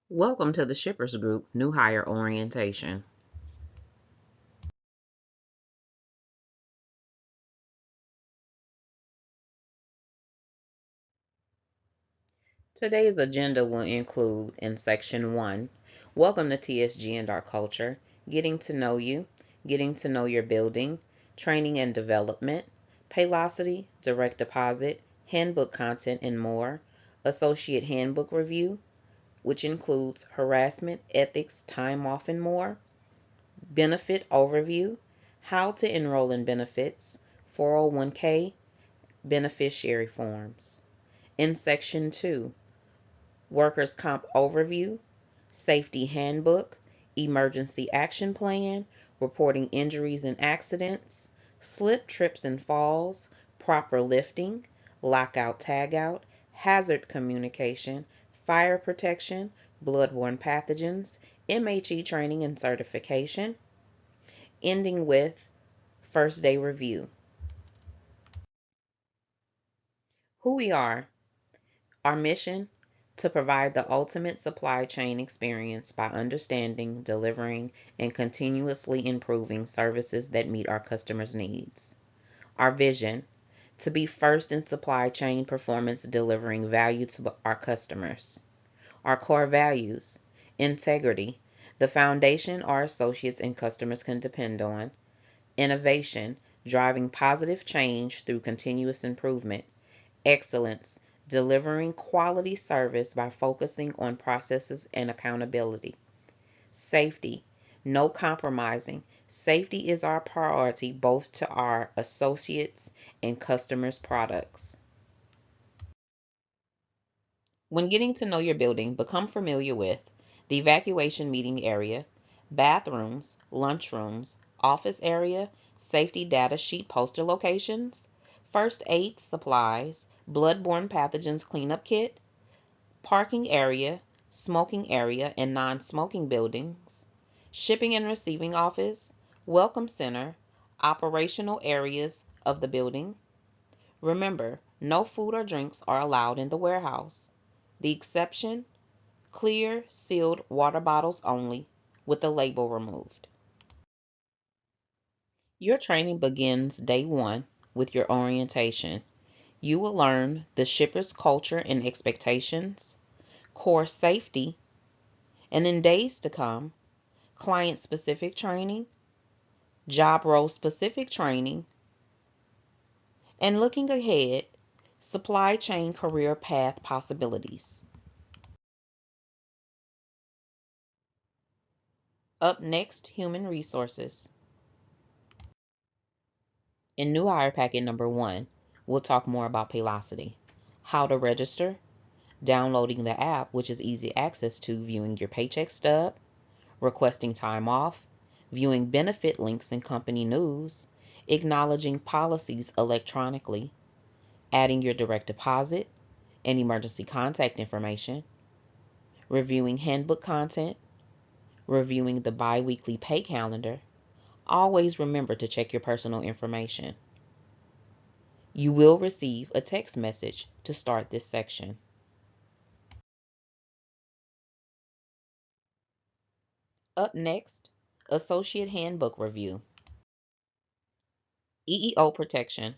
Welcome to the Shippers Group New Hire Orientation. Today's agenda will include in Section 1, Welcome to TSG and Our Culture, Getting to Know You, Getting to Know Your Building, Training and Development, Paylocity, Direct Deposit, Handbook Content, and more, Associate Handbook Review, which includes Harassment, Ethics, Time Off, and more, Benefit Overview, How to Enroll in Benefits, 401k, Beneficiary Forms. In Section 2, Workers' Comp Overview, Safety Handbook, Emergency Action Plan, Reporting Injuries and Accidents, Slip, Trips and Falls, Proper Lifting, Lockout Tagout, Hazard Communication, Fire Protection, Bloodborne Pathogens, MHE Training and Certification, ending with First Day Review. Who we are. Our mission: to provide the ultimate supply chain experience by understanding, delivering, and continuously improving services that meet our customers' needs. Our vision: to be first in supply chain performance, delivering value to our customers. Our core values: integrity, the foundation our associates and customers can depend on. Innovation, driving positive change through continuous improvement. Excellence, delivering quality service by focusing on processes and accountability. Safety, no compromising. Safety is our priority both to our associates and customers' products. When getting to know your building, become familiar with the evacuation meeting area, bathrooms, lunchrooms, office area, safety data sheet poster locations, first aid supplies, bloodborne pathogens cleanup kit, parking area, smoking area and non-smoking buildings, shipping and receiving office, welcome center, operational areas of the building. Remember, no food or drinks are allowed in the warehouse. The exception: clear, sealed water bottles only, with the label removed. Your training begins day one with your orientation. You will learn the shipper's culture and expectations, core safety, and in days to come, client-specific training, job role-specific training, and looking ahead, supply chain career path possibilities. Up next, human resources. In new hire packet number 1, we'll talk more about Paylocity, how to register, downloading the app, which is easy access to, viewing your paycheck stub, requesting time off, viewing benefit links and company news, acknowledging policies electronically, adding your direct deposit and emergency contact information, reviewing handbook content, reviewing the bi-weekly pay calendar. Always remember to check your personal information. You will receive a text message to start this section. Up next, Associate Handbook Review. EEO Protection.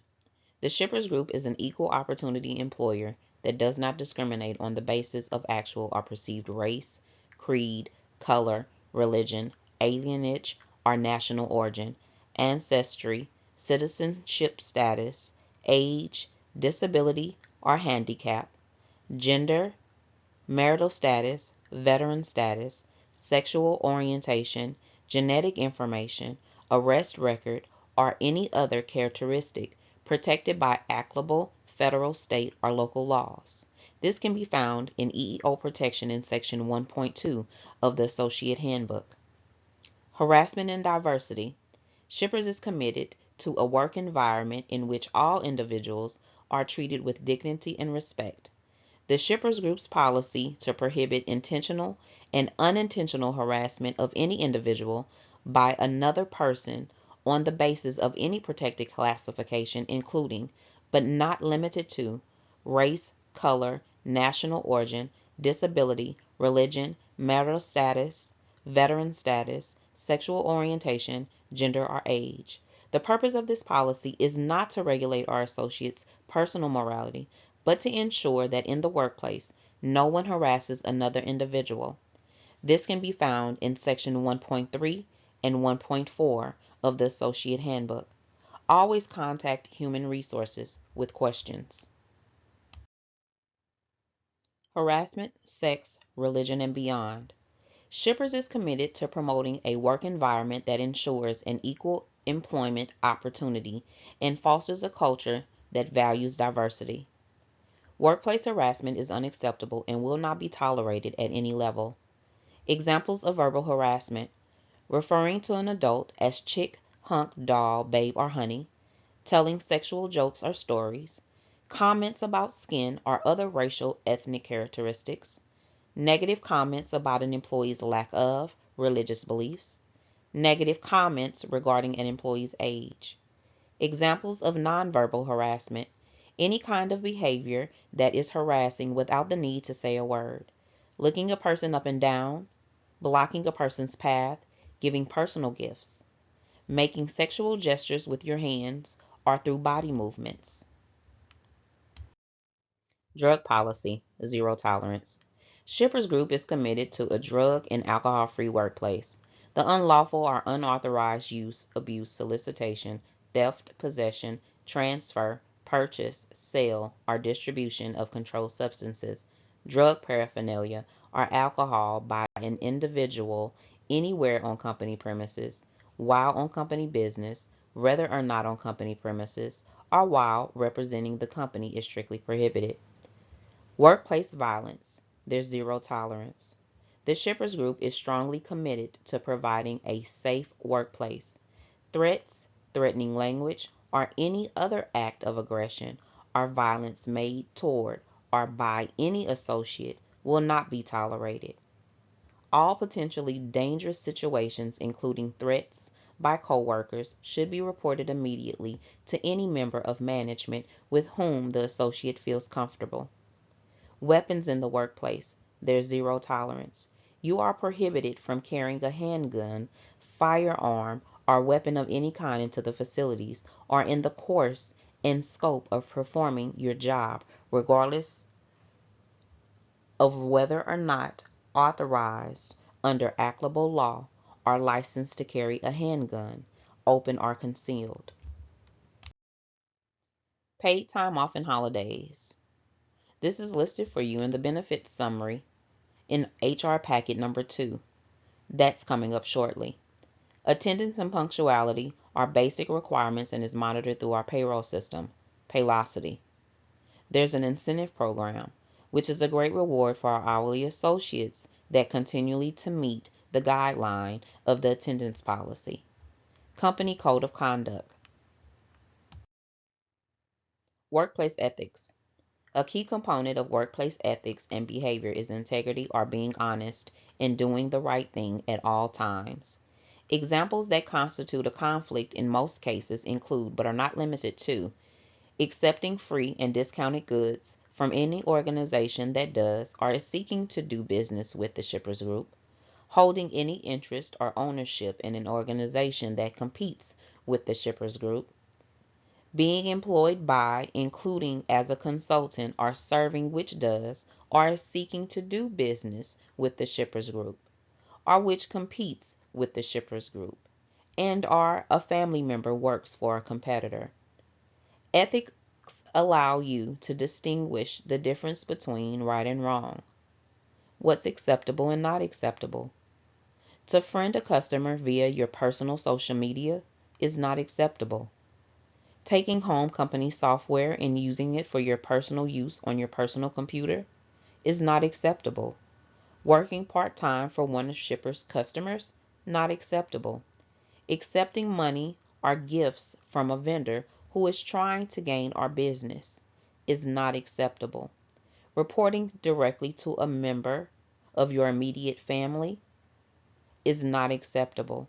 The Shippers Group is an equal opportunity employer that does not discriminate on the basis of actual or perceived race, creed, color, religion, alienage, or national origin, ancestry, citizenship status, age, disability or handicap, gender, marital status, veteran status, sexual orientation, genetic information, arrest record, or any other characteristic protected by applicable federal, state, or local laws. This can be found in EEO protection in Section 1.2 of the Associate Handbook. Harassment and diversity. Shippers is committed to a work environment in which all individuals are treated with dignity and respect. The Shippers Group's policy to prohibit intentional and unintentional harassment of any individual by another person on the basis of any protected classification, including, but not limited to, race, color, national origin, disability, religion, marital status, veteran status, sexual orientation, gender, or age. The purpose of this policy is not to regulate our associates' personal morality, but to ensure that in the workplace, no one harasses another individual. This can be found in Section 1.3 and 1.4 of the Associate Handbook. Always contact Human Resources with questions. Harassment, sex, religion, and beyond. Shippers is committed to promoting a work environment that ensures an equal employment opportunity and fosters a culture that values diversity. Workplace harassment is unacceptable and will not be tolerated at any level. Examples of verbal harassment: referring to an adult as chick, hunk, doll, babe, or honey, telling sexual jokes or stories, comments about skin or other racial ethnic characteristics, negative comments about an employee's lack of religious beliefs, negative comments regarding an employee's age. Examples of nonverbal harassment: any kind of behavior that is harassing without the need to say a word, looking a person up and down, blocking a person's path, giving personal gifts, making sexual gestures with your hands or through body movements. Drug policy, zero tolerance. Shippers Group is committed to a drug and alcohol-free workplace. The unlawful or unauthorized use, abuse, solicitation, theft, possession, transfer, purchase, sale, or distribution of controlled substances, drug paraphernalia, or alcohol by an individual anywhere on company premises, while on company business, whether or not on company premises, or while representing the company is strictly prohibited. Workplace violence, there's zero tolerance. The Shippers Group is strongly committed to providing a safe workplace. Threats, threatening language, or any other act of aggression or violence made toward or by any associate will not be tolerated. All potentially dangerous situations, including threats by coworkers, should be reported immediately to any member of management with whom the associate feels comfortable. Weapons in the workplace, there's zero tolerance. You are prohibited from carrying a handgun, firearm, or weapon of any kind into the facilities or in the course and scope of performing your job, regardless of whether or not authorized under applicable law or licensed to carry a handgun, open or concealed. Paid time off and holidays. This is listed for you in the benefits summary in HR packet number 2. That's coming up shortly. Attendance and punctuality are basic requirements and is monitored through our payroll system, Paylocity. There's an incentive program, which is a great reward for our hourly associates that continually to meet the guideline of the attendance policy. Company Code of Conduct. Workplace ethics. A key component of workplace ethics and behavior is integrity or being honest and doing the right thing at all times. Examples that constitute a conflict in most cases include, but are not limited to, accepting free and discounted goods from any organization that does or is seeking to do business with the Shippers Group, holding any interest or ownership in an organization that competes with the Shippers Group, being employed by, including as a consultant or serving which does or is seeking to do business with the Shippers Group, or which competes with the Shippers Group, and or a family member works for a competitor. Ethics allow you to distinguish the difference between right and wrong, what's acceptable and not acceptable. To friend a customer via your personal social media is not acceptable. Taking home company software and using it for your personal use on your personal computer is not acceptable. Working part-time for one of Shipper's customers, not acceptable. Accepting money or gifts from a vendor who is trying to gain our business is not acceptable. Reporting directly to a member of your immediate family is not acceptable.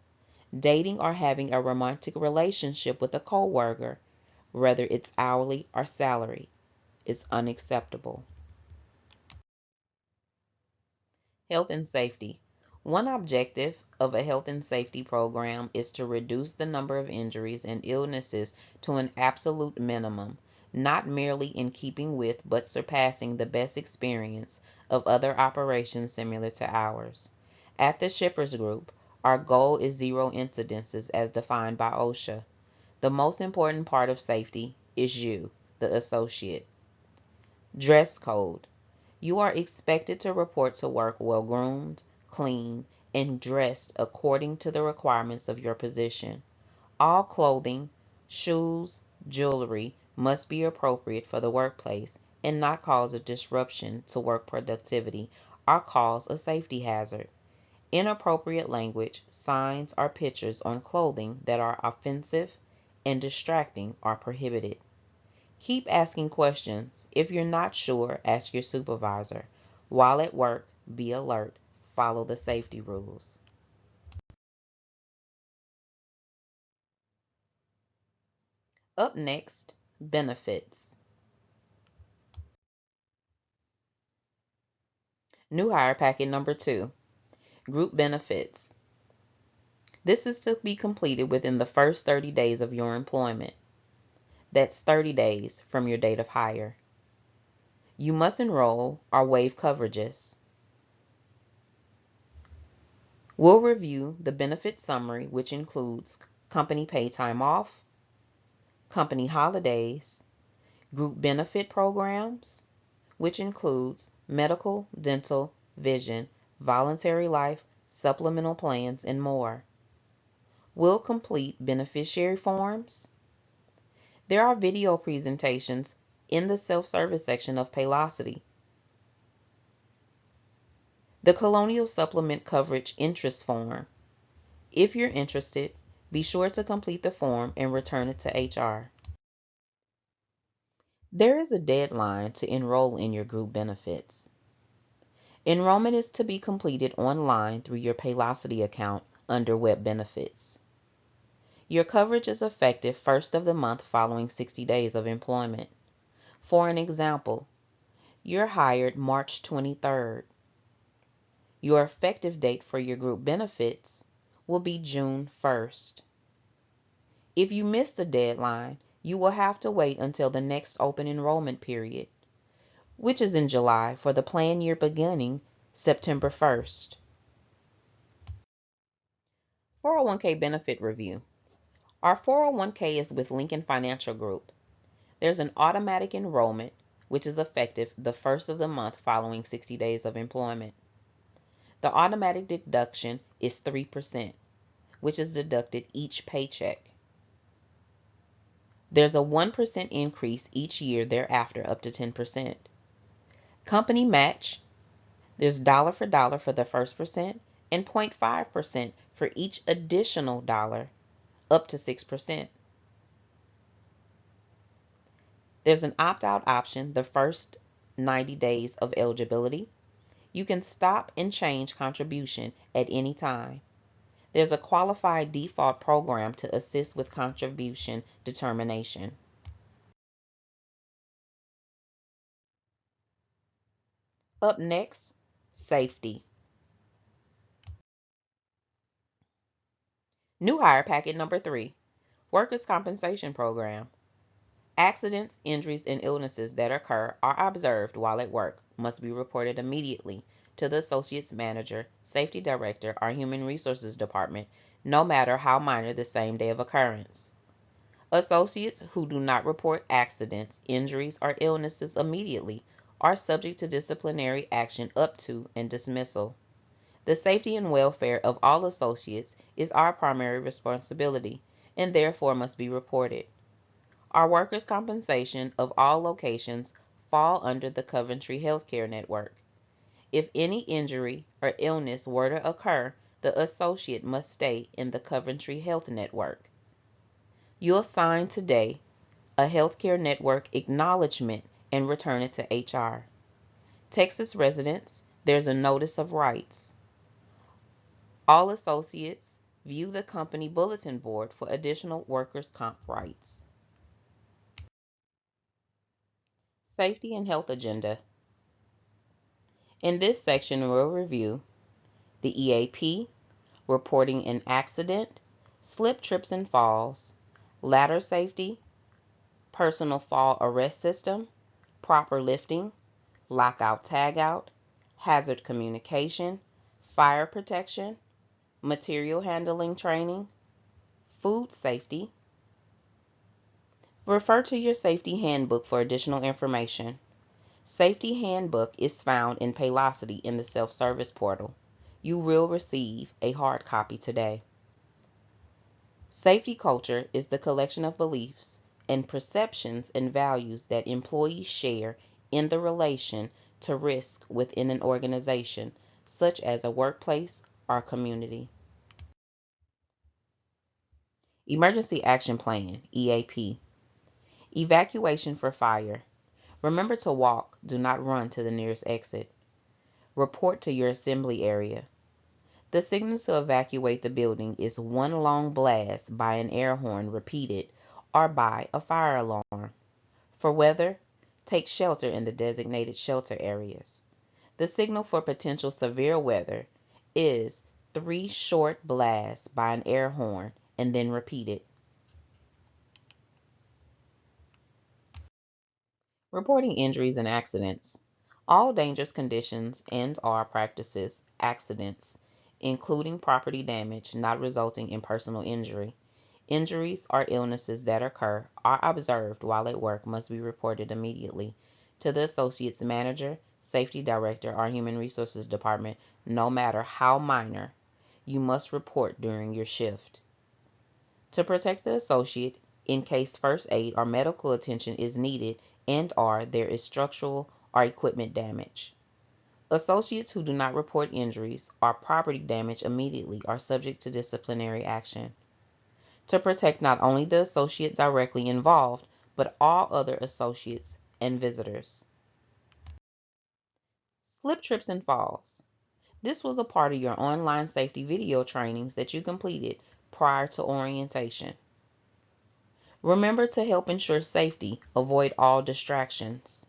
Dating or having a romantic relationship with a coworker, whether it's hourly or salary, is unacceptable. Health and safety. One objective of a health and safety program is to reduce the number of injuries and illnesses to an absolute minimum, not merely in keeping with but surpassing the best experience of other operations similar to ours. At the Shippers Group, our goal is zero incidences as defined by OSHA. The most important part of safety is you, the associate. Dress code. You are expected to report to work well groomed, clean, and dressed according to the requirements of your position. All clothing, shoes, jewelry must be appropriate for the workplace and not cause a disruption to work productivity or cause a safety hazard. Inappropriate language, signs, or pictures on clothing that are offensive and distracting are prohibited. Keep asking questions. If you're not sure, ask your supervisor. While at work, be alert. Follow the safety rules. Up next, benefits. New hire packet number 2, group benefits. This is to be completed within the first 30 days of your employment. That's 30 days from your date of hire. You must enroll or waive coverages. We'll review the benefit summary, which includes company paid time off, company holidays, group benefit programs, which includes medical, dental, vision, voluntary life, supplemental plans, and more. We'll complete beneficiary forms. There are video presentations in the self-service section of Paylocity. The Colonial Supplement Coverage Interest Form. If you're interested, be sure to complete the form and return it to HR. There is a deadline to enroll in your group benefits. Enrollment is to be completed online through your Paylocity account under Web Benefits. Your coverage is effective first of the month following 60 days of employment. For an example, you're hired March 23rd. Your effective date for your group benefits will be June 1st. If you miss the deadline, you will have to wait until the next open enrollment period, which is in July for the plan year beginning September 1st. 401k benefit review. Our 401k is with Lincoln Financial Group. There's an automatic enrollment, which is effective the first of the month following 60 days of employment. The automatic deduction is 3%, which is deducted each paycheck. There's a 1% increase each year thereafter up to 10%. Company match. There's dollar for dollar for the first percent and 0.5% for each additional dollar up to 6%. There's an opt-out option the first 90 days of eligibility. You can stop and change contribution at any time. There's a qualified default program to assist with contribution determination. Up next, safety. New hire packet number 3, workers' compensation program. Accidents, injuries, and illnesses that occur or are observed while at work must be reported immediately to the associate's manager, safety director, or human resources department, no matter how minor the same day of occurrence. Associates who do not report accidents, injuries, or illnesses immediately are subject to disciplinary action up to and dismissal. The safety and welfare of all associates is our primary responsibility and therefore must be reported. Our workers' compensation of all locations fall under the Coventry Healthcare Network. If any injury or illness were to occur, the associate must stay in the Coventry Health Network. You'll sign today a Healthcare Network acknowledgement and return it to HR. Texas residents, there's a notice of rights. All associates view the company bulletin board for additional workers' comp rights. Safety and health agenda. In this section, we'll review the EAP, reporting an accident, slip, trips, and falls, ladder safety, personal fall arrest system, proper lifting, lockout tagout, hazard communication, fire protection, material handling training, food safety. Refer to your safety handbook for additional information. Safety handbook is found in Paylocity in the self-service portal. You will receive a hard copy today. Safety culture is the collection of beliefs and perceptions and values that employees share in the relation to risk within an organization, such as a workplace or community. Emergency Action Plan, EAP. Evacuation for fire. Remember to walk, do not run to the nearest exit. Report to your assembly area. The signal to evacuate the building is one long blast by an air horn repeated or by a fire alarm. For weather, take shelter in the designated shelter areas. The signal for potential severe weather is 3 short blasts by an air horn and then repeated. Reporting injuries and accidents. All dangerous conditions and/or practices, accidents, including property damage not resulting in personal injury. Injuries or illnesses that occur or observed while at work must be reported immediately to the associate's manager, safety director, or human resources department, no matter how minor. You must report during your shift. To protect the associate in case first aid or medical attention is needed and/or there is structural or equipment damage. Associates who do not report injuries or property damage immediately are subject to disciplinary action. To protect not only the associate directly involved, but all other associates and visitors. Slip, trips, and falls. This was a part of your online safety video trainings that you completed prior to orientation. Remember to help ensure safety, avoid all distractions.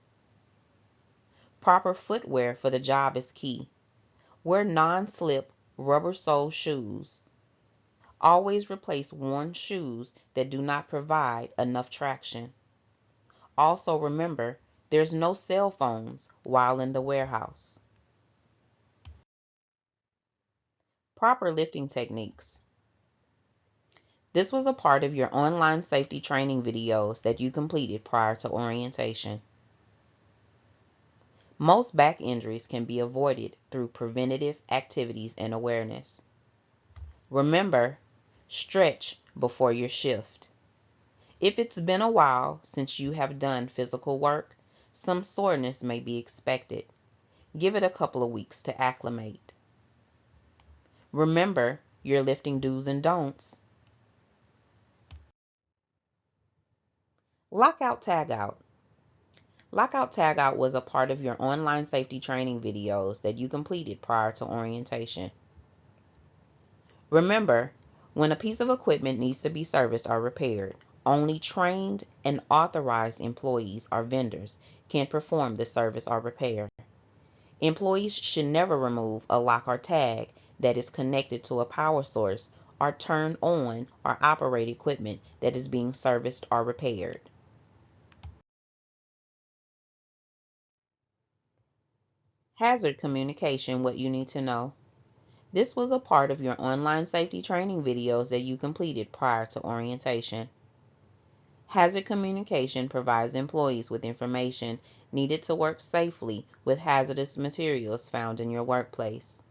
Proper footwear for the job is key. Wear non-slip, rubber-soled shoes. Always replace worn shoes that do not provide enough traction. Also remember, there's no cell phones while in the warehouse. Proper lifting techniques. This was a part of your online safety training videos that you completed prior to orientation. Most back injuries can be avoided through preventative activities and awareness. Remember, stretch before your shift. If it's been a while since you have done physical work, some soreness may be expected. Give it a couple of weeks to acclimate. Remember your lifting do's and don'ts. Lockout tagout. Lockout tagout was a part of your online safety training videos that you completed prior to orientation. Remember, when a piece of equipment needs to be serviced or repaired, only trained and authorized employees or vendors can perform the service or repair. Employees should never remove a lock or tag that is connected to a power source or turn on or operate equipment that is being serviced or repaired. Hazard communication, what you need to know. This was a part of your online safety training videos that you completed prior to orientation. Hazard communication provides employees with information needed to work safely with hazardous materials found in your workplace.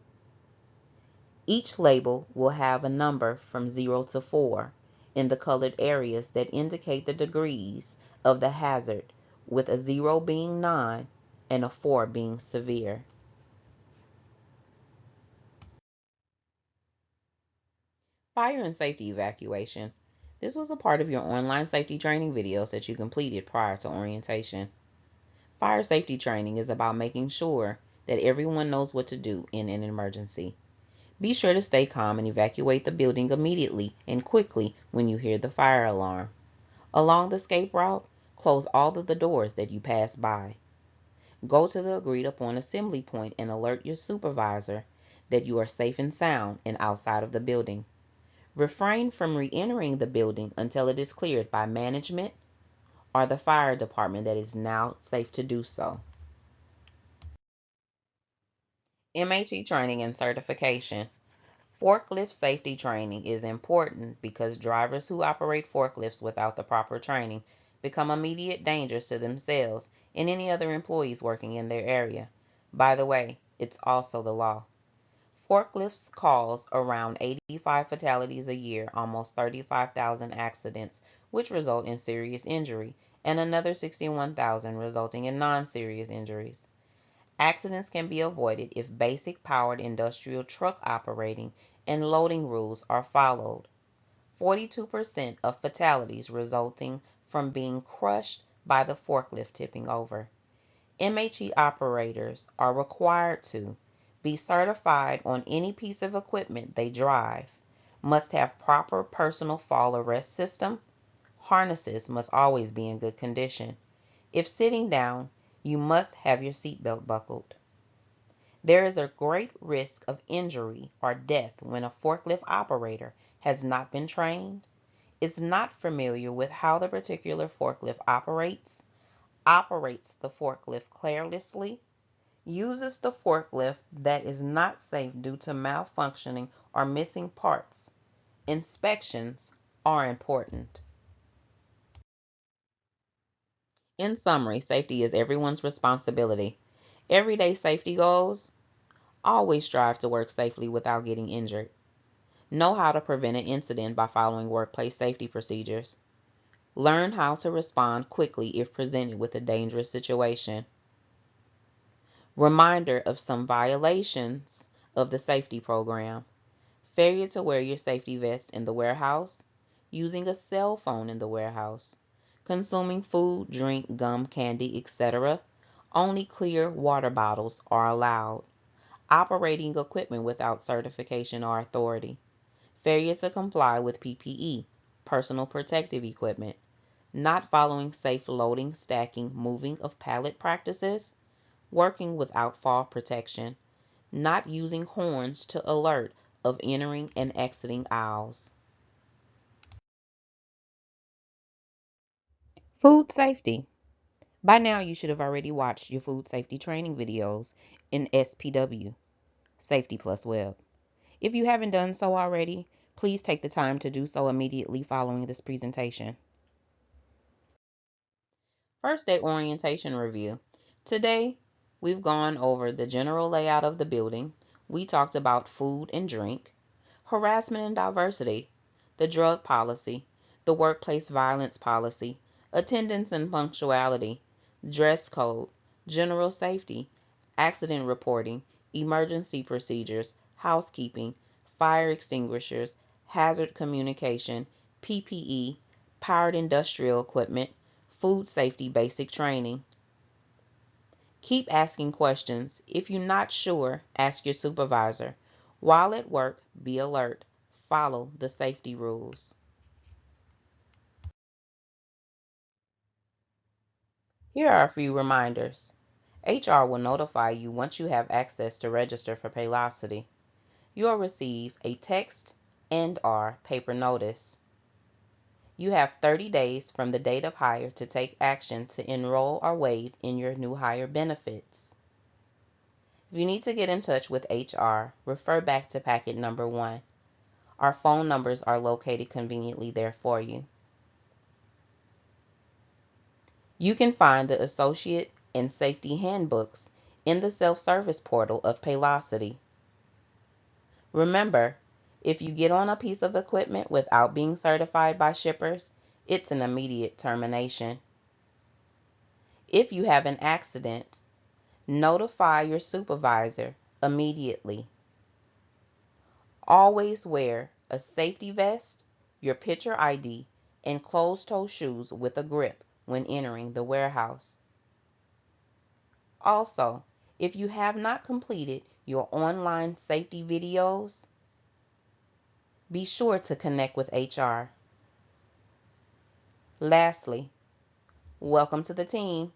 Each label will have a number from 0 to 4 in the colored areas that indicate the degrees of the hazard, with a 0 being non and a 4 being severe. Fire and safety evacuation. This was a part of your online safety training videos that you completed prior to orientation. Fire safety training is about making sure that everyone knows what to do in an emergency. Be sure to stay calm and evacuate the building immediately and quickly when you hear the fire alarm. Along the escape route, close all of the doors that you pass by. Go to the agreed upon assembly point and alert your supervisor that you are safe and sound and outside of the building. Refrain from re-entering the building until it is cleared by management or the fire department that it is now safe to do so. MHE Training and Certification. Forklift safety training is important because drivers who operate forklifts without the proper training become immediate dangers to themselves and any other employees working in their area. By the way, it's also the law. Forklifts cause around 85 fatalities a year, almost 35,000 accidents, which result in serious injury, and another 61,000 resulting in non-serious injuries. Accidents can be avoided if basic powered industrial truck operating and loading rules are followed. 42% of fatalities resulting from being crushed by the forklift tipping over. MHE operators are required to be certified on any piece of equipment they drive, must have proper personal fall arrest system, harnesses must always be in good condition. If sitting down, you must have your seatbelt buckled. There is a great risk of injury or death when a forklift operator has not been trained, is not familiar with how the particular forklift operates the forklift carelessly, uses the forklift that is not safe due to malfunctioning or missing parts. Inspections are important. In summary, safety is everyone's responsibility. Everyday safety goals: always strive to work safely without getting injured. Know how to prevent an incident by following workplace safety procedures. Learn how to respond quickly if presented with a dangerous situation. Reminder of some violations of the safety program: failure to wear your safety vest in the warehouse, using a cell phone in the warehouse, consuming food, drink, gum, candy, etc. Only clear water bottles are allowed. Operating equipment without certification or authority. Failure to comply with PPE, personal protective equipment. Not following safe loading, stacking, moving of pallet practices. Working without fall protection. Not using horns to alert of entering and exiting aisles. Food safety. By now you should have already watched your food safety training videos in SPW, Safety Plus Web. If you haven't done so already, please take the time to do so immediately following this presentation. First day orientation review. Today, we've gone over the general layout of the building. We talked about food and drink, harassment and diversity, the drug policy, the workplace violence policy, attendance and punctuality, dress code, general safety, accident reporting, emergency procedures, housekeeping, fire extinguishers, hazard communication, PPE, powered industrial equipment, food safety basic training. Keep asking questions. If you're not sure, ask your supervisor. While at work, be alert. Follow the safety rules. Here are a few reminders. HR will notify you once you have access to register for Paylocity. You'll receive a text and/or paper notice. You have 30 days from the date of hire to take action to enroll or waive in your new hire benefits. If you need to get in touch with HR, refer back to packet number 1. Our phone numbers are located conveniently there for you. You can find the Associate and Safety Handbooks in the self-service portal of Paylocity. Remember, if you get on a piece of equipment without being certified by shippers, it's an immediate termination. If you have an accident, notify your supervisor immediately. Always wear a safety vest, your picture ID, and closed-toe shoes with a grip when entering the warehouse. Also, if you have not completed your online safety videos, be sure to connect with HR. Lastly, welcome to the team.